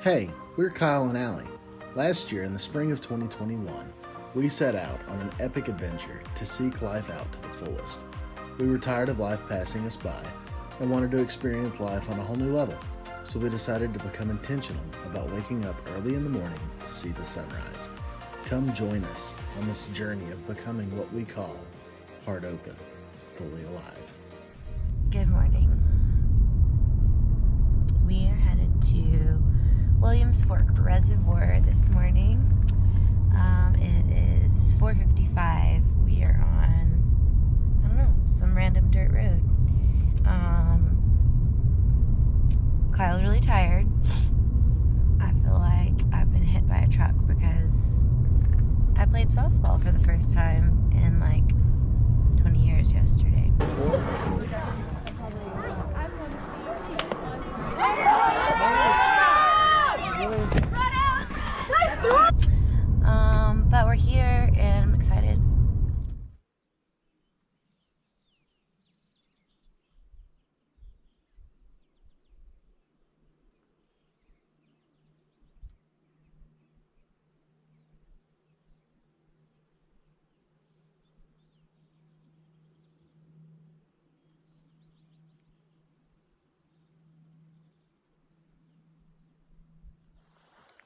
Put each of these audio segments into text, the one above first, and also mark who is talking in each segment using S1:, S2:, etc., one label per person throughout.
S1: Hey, we're Kyle and Allie. Last year, in the spring of 2021, we set out on an epic adventure to seek life out to the fullest. We were tired of life passing us by and wanted to experience life on a whole new level, so we decided to become intentional about waking up early in the morning to see the sunrise. Come join us on this journey of becoming what we call heart open, fully alive.
S2: Good morning. We are headed to Williams Fork Reservoir this morning. It is 4:55. We are on, I don't know, some random dirt road. Kyle's really tired. I feel like I've been hit by a truck because I played softball for the first time in like 20 years yesterday. But we're here and I'm excited.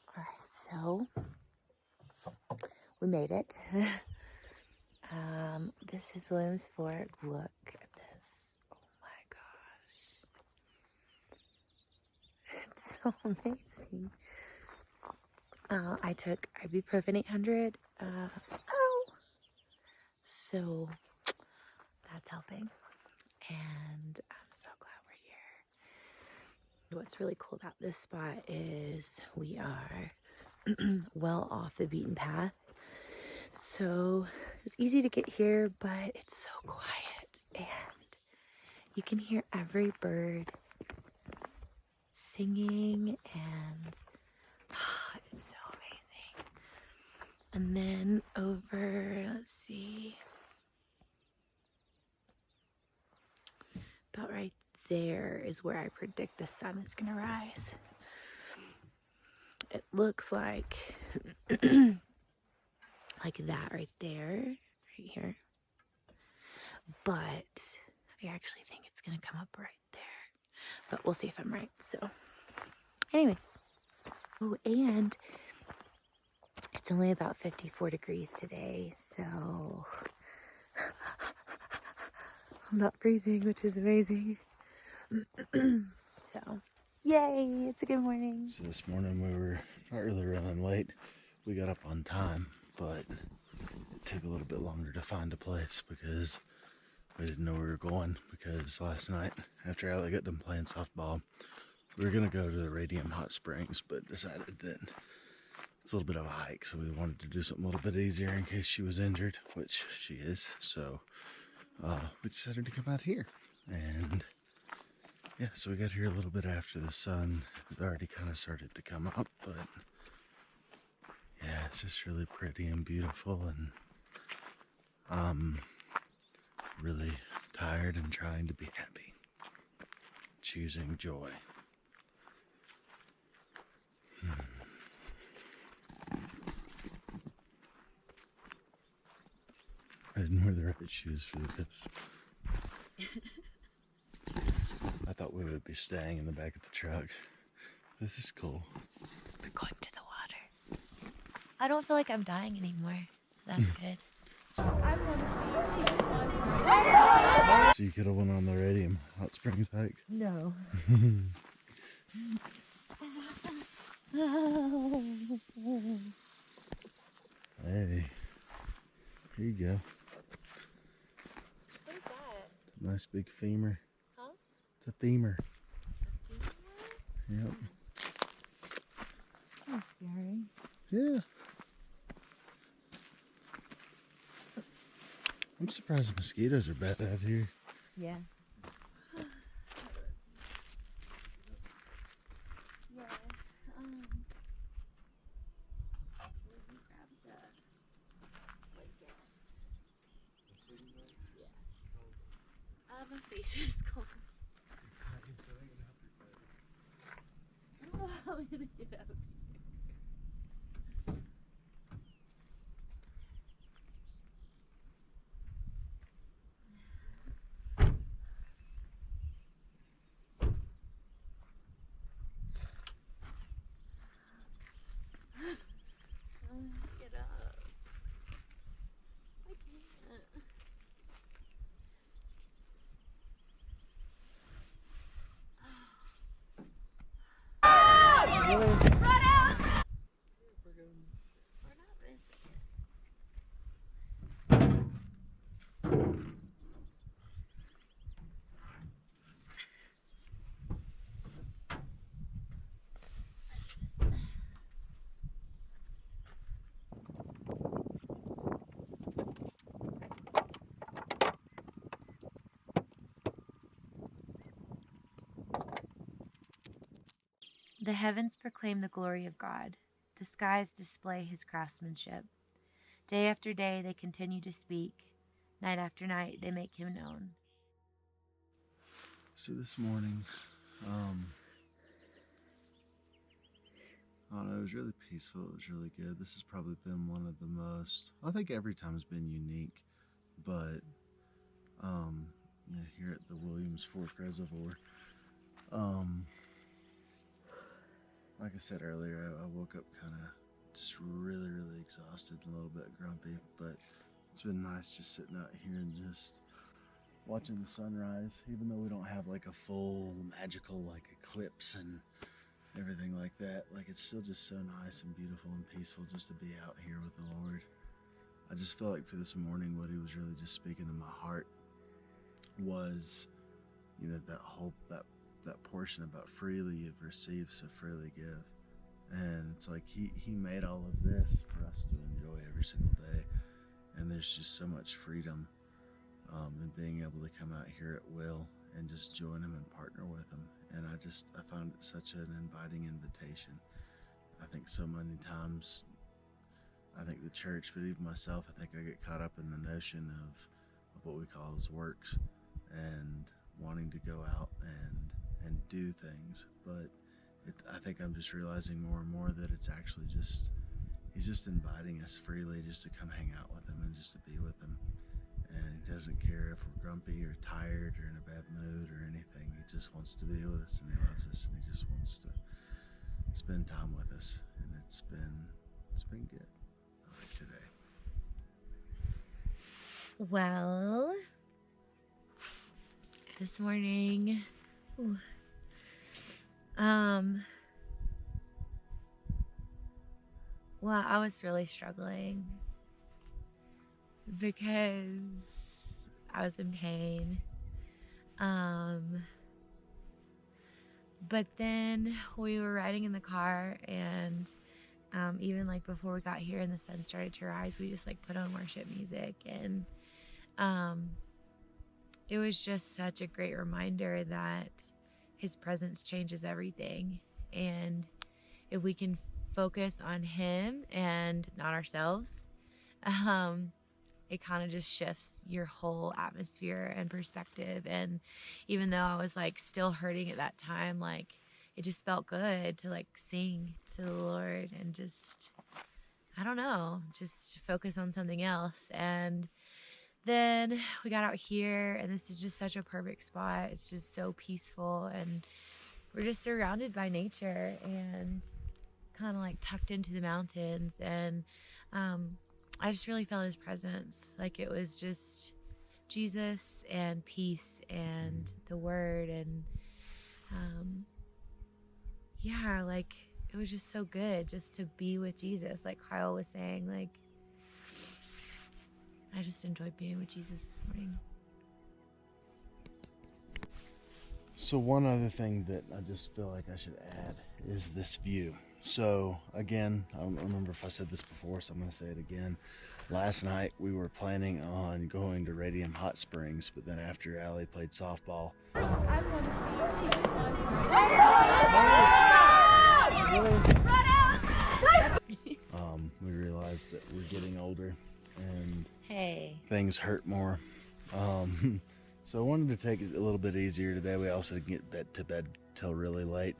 S2: All right, so we made it. This is Williams Fork. Look at this. Oh my gosh. It's so amazing. I took ibuprofen 800. So that's helping. And I'm so glad we're here. What's really cool about this spot is we are well off the beaten path. So it's easy to get here, but it's so quiet and you can hear every bird singing and it's so amazing. And then over, let's see, about right there is where I predict the sun is gonna rise. It looks like like that right there, right here. But I actually think it's gonna come up right there. But we'll see if I'm right. So anyways. Oh, and it's only about 54 degrees today, so I'm not freezing, which is amazing. So yay, it's a good morning.
S1: So this morning we were not really running late. We got up on time, but it took a little bit longer to find a place because we didn't know where we were going. Because last night, after Allie got done playing softball, we were gonna go to the Radium Hot Springs, but decided that it's a little bit of a hike, so we wanted to do something a little bit easier in case she was injured, which she is. So we decided to come out here, and yeah, so we got here a little bit after the sun has already kind of started to come up, but yeah, it's just really pretty and beautiful, and I'm really tired and trying to be happy, choosing joy. I didn't wear the right shoes for this. I thought we would be staying in the back of the truck. This is cool.
S2: We're going to the water. I don't feel like I'm dying anymore. That's good.
S1: So you could have went on the Radium Hot Springs hike?
S2: No.
S1: Hey, here you go.
S2: What is that?
S1: Nice big femur.
S2: Huh?
S1: It's a femur. Yep.
S2: That's scary.
S1: Yeah. I'm surprised mosquitoes are bad out here.
S2: Yeah. My face is cold. I'm gonna get out. Get up. I can't. Run out! We're not missing it. The heavens proclaim the glory of God. The skies display his craftsmanship. Day after day they continue to speak. Night after night they make him known.
S1: So this morning, I don't know, it was really peaceful. It was really good. This has probably been one of the most, I think every time has been unique, but here at the Williams Fork Reservoir, like I said earlier, I woke up kind of just really exhausted and a little bit grumpy, but it's been nice just sitting out here and just watching the sunrise, even though we don't have like a full magical like eclipse and everything like that. Like, it's still just so nice and beautiful and peaceful just to be out here with the Lord. I just feel like for this morning, what he was really just speaking to my heart was, that portion about freely you've received, so freely give. And it's like he made all of this for us to enjoy every single day, and there's just so much freedom in being able to come out here at will and just join him and partner with him. And I found it such an inviting invitation. I think so many times, I think the church, but even myself, I think I get caught up in the notion of what we call as works and wanting to go out and do things. But I think I'm just realizing more and more that it's actually just, he's just inviting us freely just to come hang out with him and just to be with him. And he doesn't care if we're grumpy or tired or in a bad mood or anything. He just wants to be with us, and he loves us, and he just wants to spend time with us. And it's been good. I like today.
S2: Well, this morning, well, I was really struggling because I was in pain. But then we were riding in the car, and even like before we got here and the sun started to rise, we just like put on worship music, and it was just such a great reminder that his presence changes everything. And if we can focus on him and not ourselves, it kind of just shifts your whole atmosphere and perspective. And even though I was like still hurting at that time, like it just felt good to like sing to the Lord and just, I don't know, just focus on something else. And then we got out here, and this is just such a perfect spot. It's just so peaceful, and we're just surrounded by nature and kind of like tucked into the mountains. And I just really felt his presence. Like it was just Jesus and peace and the word. And yeah, like it was just so good just to be with Jesus. Like Kyle was saying, like I just enjoyed being with Jesus this morning.
S1: So one other thing that I just feel like I should add is this view. So again, I don't remember if I said this before, so I'm going to say it again. Last night we were planning on going to Radium Hot Springs, but then after Allie played softball, we realized that we're getting older and things hurt more. So I wanted to take it a little bit easier today. We also didn't get to bed till really late,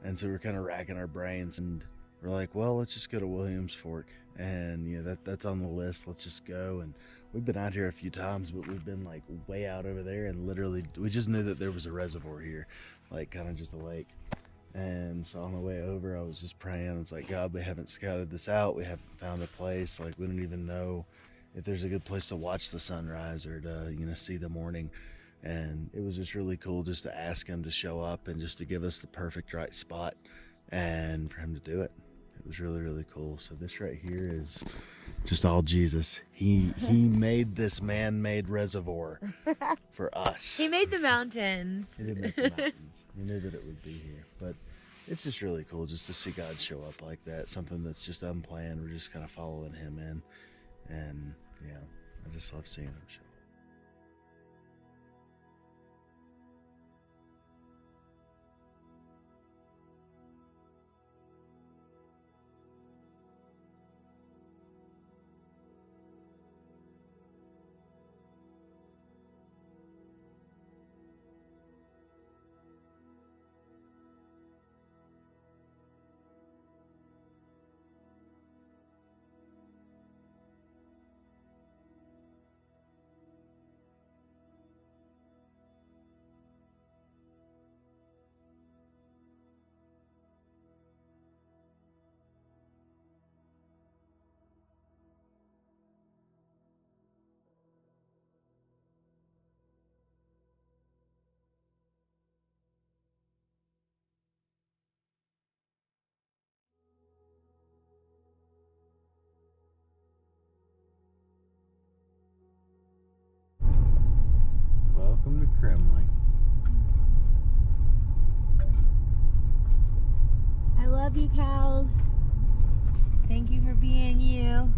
S1: And so we're kind of racking our brains, and we're like, well, let's just go to Williams Fork. And you know, that's on the list. Let's just go. And we've been out here a few times, but we've been like way out over there, and literally we just knew that there was a reservoir here, like kind of just a lake. And so on the way over, I was just praying. It's like, God, we haven't scouted this out. We haven't found a place. Like, we don't even know if there's a good place to watch the sunrise or to, you know, see the morning. And it was just really cool just to ask him to show up and just to give us the perfect right spot and for him to do it. It was really, really cool. So this right here is just all Jesus. He made this man-made reservoir for us.
S2: He made the mountains.
S1: He did make the mountains. He knew that it would be here. But it's just really cool just to see God show up like that. Something that's just unplanned. We're just kind of following him in. And yeah, I just love seeing him show up. Welcome to Kremling.
S2: I love you, cows. Thank you for being you.